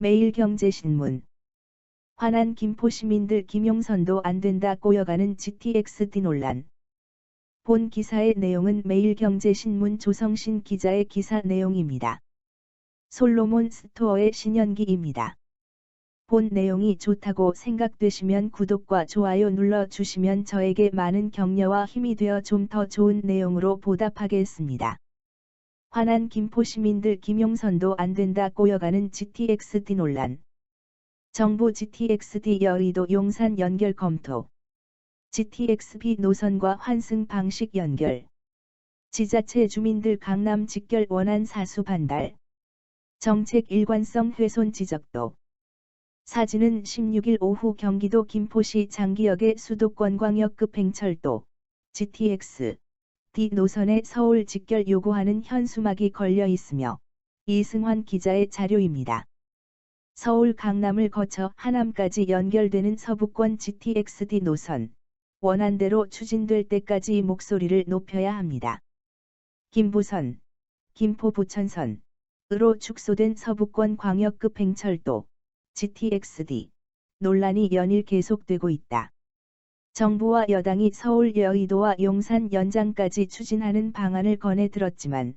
매일경제신문. 화난 김포 시민들 김용선도 안 된다 꼬여가는 GTX-D 논란. 본 기사의 내용은 매일경제신문 조성신 기자의 기사 내용입니다. 솔로몬 스토어의 신현기입니다. 본 내용이 좋다고 생각되시면 구독과 좋아요 눌러주시면 저에게 많은 격려와 힘이 되어 좀 더 좋은 내용으로 보답하겠습니다. 화난 김포 시민들 김용선도 안 된다 꼬여가는 GTX-D 논란. 정부 GTX-D 여의도 용산 연결 검토. GTX-B 노선과 환승 방식 연결. 지자체 주민들 강남 직결 원안 사수 반발. 정책 일관성 훼손 지적도. 사진은 16일 오후 경기도 김포시 장기역의 수도권광역급 행철도 GTX D 노선에 서울 직결 요구하는 현수막이 걸려 있으며 이승환 기자의 자료입니다. 서울 강남을 거쳐 하남까지 연결되는 서부권 GTX-D 노선, 원안대로 추진될 때까지 목소리를 높여야 합니다. 김부선, 김포 부천선으로 축소된 서부권 광역급 행철도 GTX-D 논란이 연일 계속되고 있다. 정부와 여당이 서울 여의도와 용산 연장까지 추진하는 방안을 꺼내 들었지만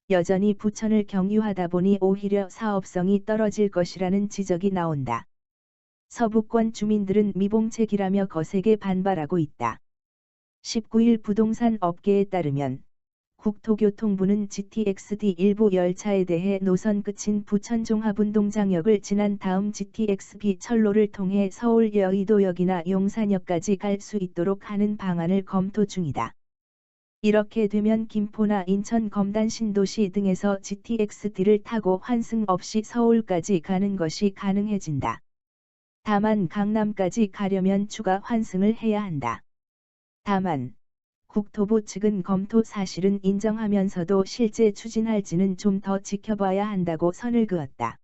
여전히 부천을 경유하다 보니 오히려 사업성이 떨어질 것이라는 지적이 나온다. 서부권 주민들은 미봉책이라며 거세게 반발하고 있다. 19일 부동산 업계에 따르면 국토교통부는 GTX-D 일부 열차에 대해 노선 끝인 부천 종합운동장역을 지난 다음 GTX-B 철로를 통해 서울 여의도역이나 용산역까지 갈 수 있도록 하는 방안을 검토 중이다. 이렇게 되면 김포나 인천 검단 신도시 등에서 GTX-D를 타고 환승 없이 서울까지 가는 것이 가능해진다. 다만 강남까지 가려면 추가 환승을 해야 한다. 다만 국토부 측은 검토 사실은 인정하면서도 실제 추진할지는 좀 더 지켜봐야 한다고 선을 그었다.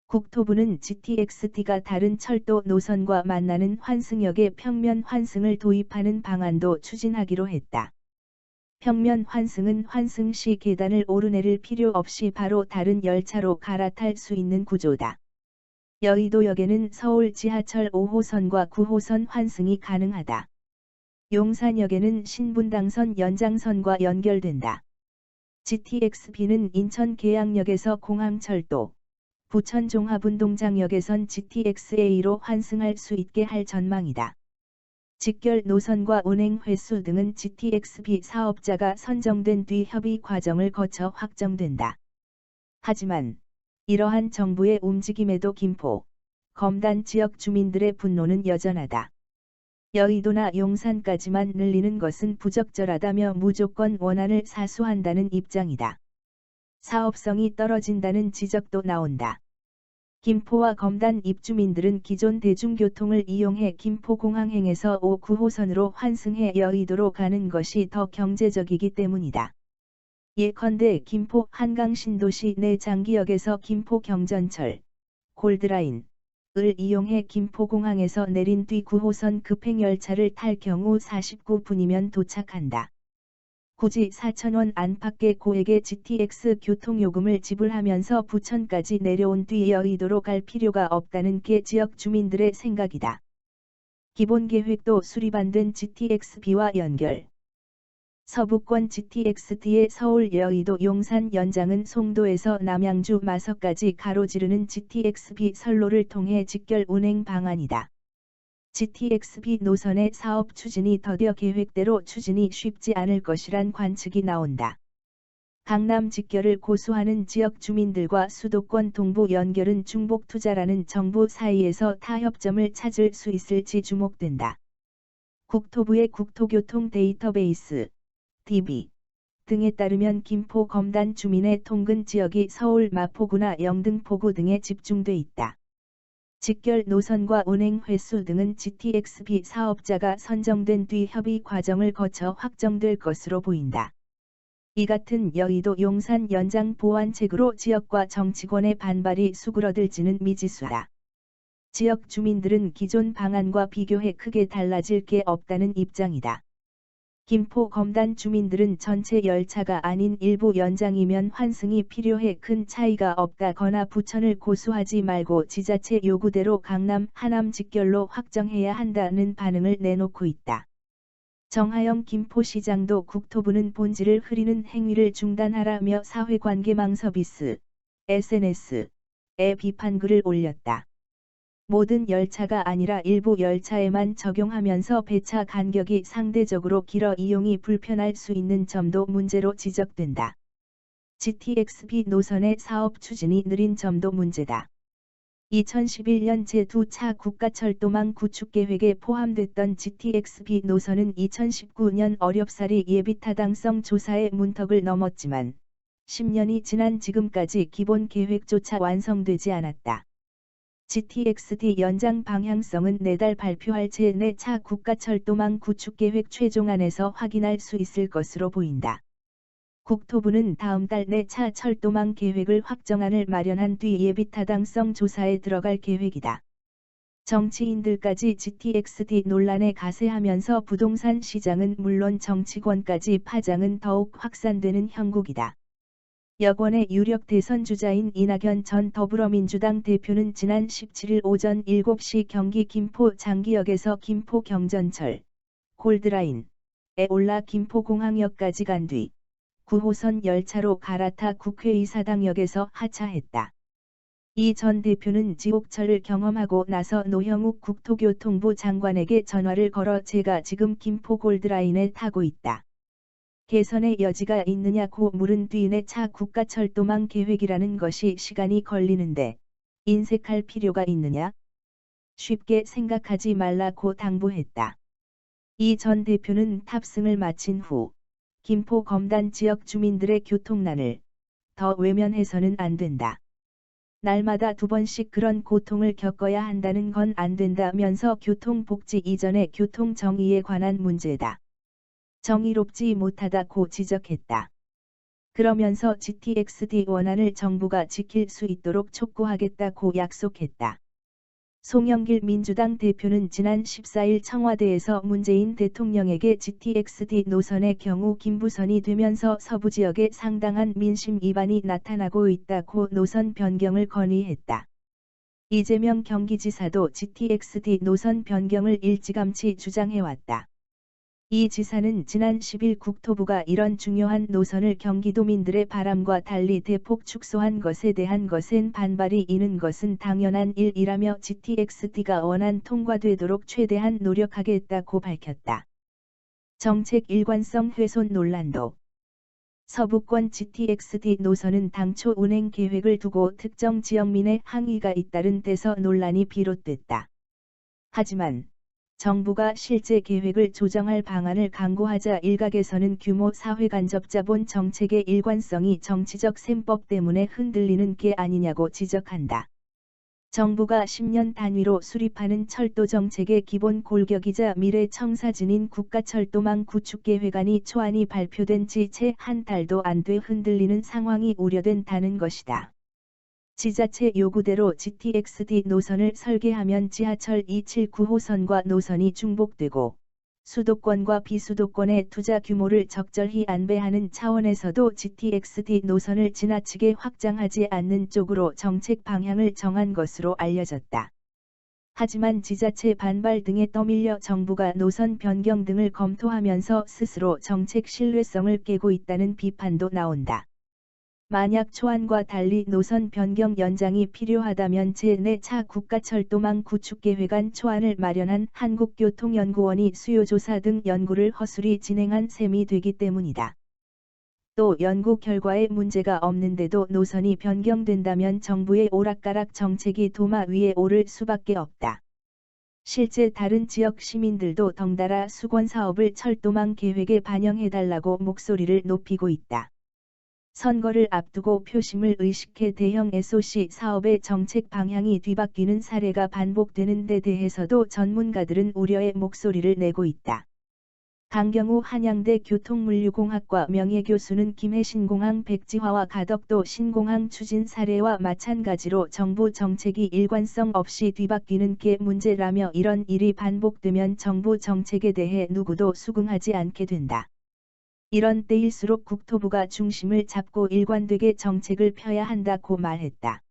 국토부는 GTX-D가 다른 철도 노선과 만나는 환승역에 평면 환승을 도입하는 방안도 추진하기로 했다. 평면 환승은 환승 시 계단을 오르내릴 필요 없이 바로 다른 열차로 갈아탈 수 있는 구조다. 여의도역에는 서울 지하철 5호선과 9호선 환승이 가능하다. 용산역에는 신분당선 연장선과 연결된다. GTX-B는 인천 계양역에서 공항철도, 부천 종합운동장역에선 GTX-A로 환승할 수 있게 할 전망이다. 직결 노선과 운행 횟수 등은 GTX-B 사업자가 선정된 뒤 협의 과정을 거쳐 확정된다. 하지만 이러한 정부의 움직임에도 김포, 검단 지역 주민들의 분노는 여전하다. 여의도나 용산까지만 늘리는 것은 부적절하다며 무조건 원안을 사수한다는 입장이다. 사업성이 떨어진다는 지적도 나온다. 김포와 검단 입주민들은 기존 대중교통을 이용해 김포공항행에서 5, 9호선으로 환승해 여의도로 가는 것이 더 경제적이기 때문이다. 예컨대 김포 한강신도시 내 장기역에서 김포경전철, 골드라인 을 이용해 김포공항에서 내린 뒤 9호선 급행열차를 탈 경우 49분이면 도착한다. 굳이 4,000원 안팎의 고액의 GTX 교통요금을 지불하면서 부천까지 내려온 뒤 여의도로 갈 필요가 없다는 게 지역 주민들의 생각이다. 기본 계획도 수립 안 된 GTX-B와 연결. 서부권 GTX-D의 서울 여의도 용산 연장은 송도에서 남양주 마석까지 가로지르는 GTX-B 선로를 통해 직결 운행 방안이다. GTX-B 노선의 사업 추진이 더뎌 계획대로 추진이 쉽지 않을 것이란 관측이 나온다. 강남 직결을 고수하는 지역 주민들과 수도권 동부 연결은 중복 투자라는 정부 사이에서 타협점을 찾을 수 있을지 주목된다. 국토부의 국토교통 데이터베이스 DB 등에 따르면 김포 검단 주민의 통근 지역이 서울 마포구나 영등포구 등에 집중돼 있다. 직결 노선과 운행 횟수 등은 GTX-B 사업자가 선정된 뒤 협의 과정을 거쳐 확정될 것으로 보인다. 이 같은 여의도 용산 연장 보완책으로 지역과 정치권의 반발이 수그러들지는 미지수다. 지역 주민들은 기존 방안과 비교해 크게 달라질 게 없다는 입장이다. 김포 검단 주민들은 전체 열차가 아닌 일부 연장이면 환승이 필요해 큰 차이가 없다거나 부천을 고수하지 말고 지자체 요구대로 강남, 하남 직결로 확정해야 한다는 반응을 내놓고 있다. 정하영 김포시장도 국토부는 본질을 흐리는 행위를 중단하라며 사회관계망 서비스, SNS에 비판글을 올렸다. 모든 열차가 아니라 일부 열차에만 적용하면서 배차 간격이 상대적으로 길어 이용이 불편할 수 있는 점도 문제로 지적된다. GTX-B 노선의 사업 추진이 느린 점도 문제다. 2011년 제2차 국가철도망 구축계획에 포함됐던 GTX-B 노선은 2019년 어렵사리 예비타당성 조사의 문턱을 넘었지만 10년이 지난 지금까지 기본 계획조차 완성되지 않았다. GTX-D 연장 방향성은 내달 발표할 제4차 국가철도망 구축계획 최종안에서 확인할 수 있을 것으로 보인다. 국토부는 다음 달 4차 철도망 계획을 확정안을 마련한 뒤 예비타당성 조사에 들어갈 계획이다. 정치인들까지 GTX-D 논란에 가세하면서 부동산 시장은 물론 정치권까지 파장은 더욱 확산되는 형국이다. 여권의 유력 대선 주자인 이낙연 전 더불어민주당 대표는 지난 17일 오전 7시 경기 김포 장기역에서 김포 경전철, 골드라인에 올라 김포공항역까지 간 뒤 9호선 열차로 갈아타 국회의사당역에서 하차했다. 이 전 대표는 지옥철을 경험하고 나서 노형욱 국토교통부 장관에게 전화를 걸어 제가 지금 김포 골드라인에 타고 있다. 개선의 여지가 있느냐고 물은 뒤 4차 국가철도망 계획이라는 것이 시간이 걸리는데 인색할 필요가 있느냐? 쉽게 생각하지 말라고 당부했다. 이 전 대표는 탑승을 마친 후 김포 검단 지역 주민들의 교통난을 더 외면해서는 안 된다. 날마다 2번씩 그런 고통을 겪어야 한다는 건 안 된다면서 교통복지 이전의 교통정의에 관한 문제다. 정의롭지 못하다고 지적했다. 그러면서 GTX-D 원안을 정부가 지킬 수 있도록 촉구하겠다고 약속했다. 송영길 민주당 대표는 지난 14일 청와대에서 문재인 대통령에게 GTX-D 노선의 경우 김부선이 되면서 서부 지역에 상당한 민심 이반이 나타나고 있다고 노선 변경을 건의했다. 이재명 경기지사도 GTX-D 노선 변경을 일찌감치 주장해왔다. 이 지사는 지난 10일 국토부가 이런 중요한 노선을 경기도민들의 바람과 달리 대폭 축소한 것에 대한 것엔 반발이 있는 것은 당연한 일이라며 GTX-D가 원안 통과되도록 최대한 노력하겠다고 밝혔다. 정책 일관성 훼손 논란도. 서부권 GTX-D 노선은 당초 운행 계획을 두고 특정 지역민의 항의가 잇따른 데서 논란이 비롯됐다. 하지만 정부가 실제 계획을 조정할 방안을 강구하자 일각에서는 규모 사회간접자본 정책의 일관성이 정치적 셈법 때문에 흔들리는 게 아니냐고 지적한다. 정부가 10년 단위로 수립하는 철도 정책의 기본 골격이자 미래 청사진인 국가철도망 구축계획안이 초안이 발표된 지 채 한 달도 안 돼 흔들리는 상황이 우려된다는 것이다. 지자체 요구대로 GTX-D 노선을 설계하면 지하철 279호선과 노선이 중복되고 수도권과 비수도권의 투자 규모를 적절히 안배하는 차원에서도 GTX-D 노선을 지나치게 확장하지 않는 쪽으로 정책 방향을 정한 것으로 알려졌다. 하지만 지자체 반발 등에 떠밀려 정부가 노선 변경 등을 검토하면서 스스로 정책 신뢰성을 깨고 있다는 비판도 나온다. 만약 초안과 달리 노선 변경 연장이 필요하다면 제4차 국가철도망 구축계획안 초안을 마련한 한국교통연구원이 수요조사 등 연구를 허술히 진행한 셈이 되기 때문이다. 또 연구 결과에 문제가 없는데도 노선이 변경된다면 정부의 오락가락 정책이 도마 위에 오를 수밖에 없다. 실제 다른 지역 시민들도 덩달아 수권사업을 철도망 계획에 반영해달라고 목소리를 높이고 있다. 선거를 앞두고 표심을 의식해 대형 SOC 사업의 정책 방향이 뒤바뀌는 사례가 반복되는 데 대해서도 전문가들은 우려의 목소리를 내고 있다. 강경우 한양대 교통물류공학과 명예교수는 김해신공항 백지화와 가덕도 신공항 추진 사례와 마찬가지로 정부 정책이 일관성 없이 뒤바뀌는 게 문제라며 이런 일이 반복되면 정부 정책에 대해 누구도 수긍하지 않게 된다. 이런 때일수록 국토부가 중심을 잡고 일관되게 정책을 펴야 한다고 말했다.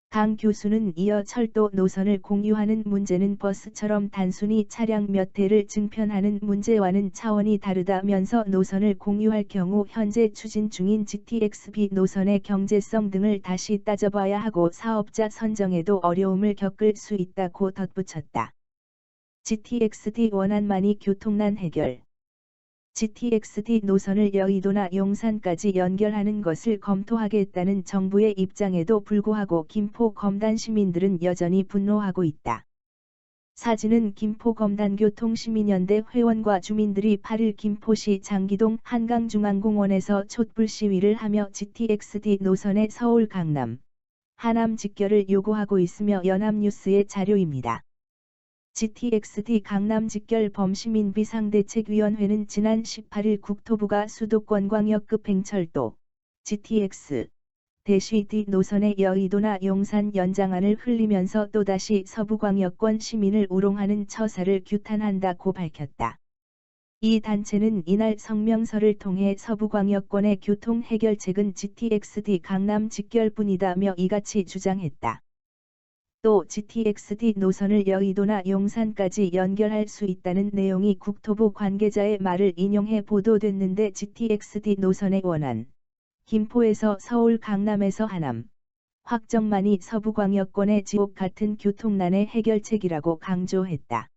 강 교수는 이어 철도 노선을 공유하는 문제는 버스처럼 단순히 차량 몇 대를 증편하는 문제와는 차원이 다르다면서 노선을 공유할 경우 현재 추진 중인 GTX-B 노선의 경제성 등을 다시 따져봐야 하고 사업자 선정에도 어려움을 겪을 수 있다고 덧붙였다. GTX-D 원안만이 교통난 해결. GTX-D 노선을 여의도나 용산까지 연결하는 것을 검토하겠다는 정부의 입장에도 불구하고 김포 검단 시민들은 여전히 분노하고 있다. 사진은 김포 검단교통시민연대 회원과 주민들이 8일 김포시 장기동 한강중앙공원에서 촛불 시위를 하며 GTX-D 노선의 서울 강남, 하남 직결을 요구하고 있으며 연합뉴스의 자료입니다. GTX-D 강남 직결 범시민 비상대책위원회는 지난 18일 국토부가 수도권광역급 행철도 GTX-D 노선의 여의도나 용산 연장안을 흘리면서 또다시 서부광역권 시민을 우롱하는 처사를 규탄한다고 밝혔다. 이 단체는 이날 성명서를 통해 서부광역권의 교통 해결책은 GTX-D 강남 직결뿐이다며 이같이 주장했다. 또 GTX-D 노선을 여의도나 용산까지 연결할 수 있다는 내용이 국토부 관계자의 말을 인용해 보도됐는데 GTX-D 노선의 원안, 김포에서 서울 강남에서 하남, 확정만이 서부광역권의 지옥 같은 교통난의 해결책이라고 강조했다.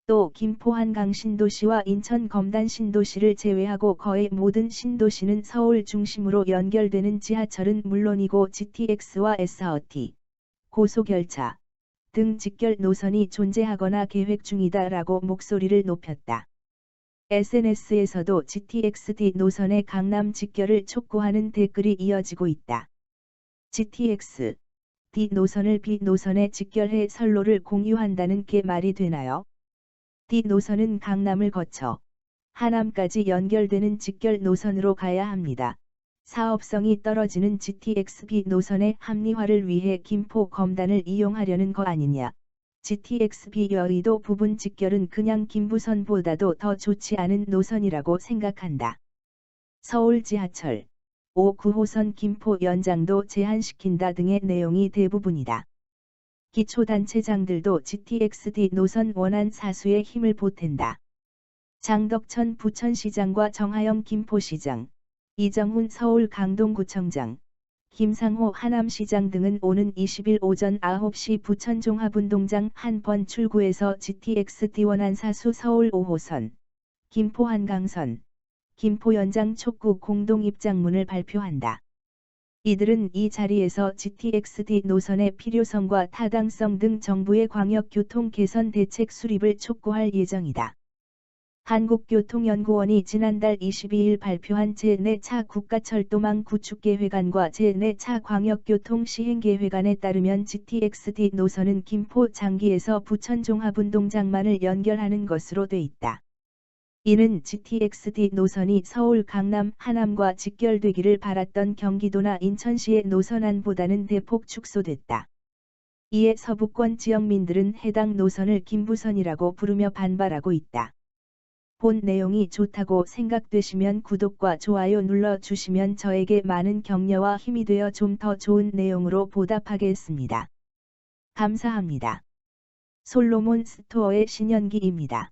또 김포 한강 신도시와 인천 검단 신도시를 제외하고 거의 모든 신도시는 서울 중심으로 연결되는 지하철은 물론이고 GTX와 SRT, 고속열차 등 직결 노선이 존재하거나 계획 중이다라고 목소리를 높였다. SNS에서도 GTX-D 노선의 강남 직결을 촉구하는 댓글이 이어지고 있다. GTX-D 노선을 B 노선에 직결해 선로를 공유한다는 게 말이 되나요? D 노선은 강남을 거쳐 하남까지 연결되는 직결 노선으로 가야 합니다. 사업성이 떨어지는 GTX-B 노선의 합리화를 위해 김포 검단을 이용하려는 거 아니냐. GTX-B 여의도 부분 직결은 그냥 김부선보다도 더 좋지 않은 노선이라고 생각한다. 서울 지하철 5, 9호선 김포 연장도 제한시킨다 등의 내용이 대부분이다. 기초단체장들도 GTX-D 노선 원안 사수에 힘을 보탠다. 장덕천 부천시장과 정하영 김포시장, 이정훈 서울 강동구청장, 김상호 하남시장 등은 오는 20일 오전 9시 부천 종합운동장 한번 출구에서 GTX-D 원안 사수 서울 5호선, 김포 한강선, 김포 연장 촉구 공동 입장문을 발표한다. 이들은 이 자리에서 GTX-D 노선의 필요성과 타당성 등 정부의 광역교통 개선 대책 수립을 촉구할 예정이다. 한국교통연구원이 지난달 22일 발표한 제4차 국가철도망 구축계획안과 제4차 광역교통 시행계획안에 따르면 GTX-D 노선은 김포 장기에서 부천 종합운동장만을 연결하는 것으로 돼 있다. 이는 GTX-D 노선이 서울 강남 하남과 직결되기를 바랐던 경기도나 인천시의 노선안보다는 대폭 축소됐다. 이에 서부권 지역민들은 해당 노선을 김부선이라고 부르며 반발하고 있다. 본 내용이 좋다고 생각되시면 구독과 좋아요 눌러주시면 저에게 많은 격려와 힘이 되어 좀 더 좋은 내용으로 보답하겠습니다. 감사합니다. 솔로몬 스토어의 신현기입니다.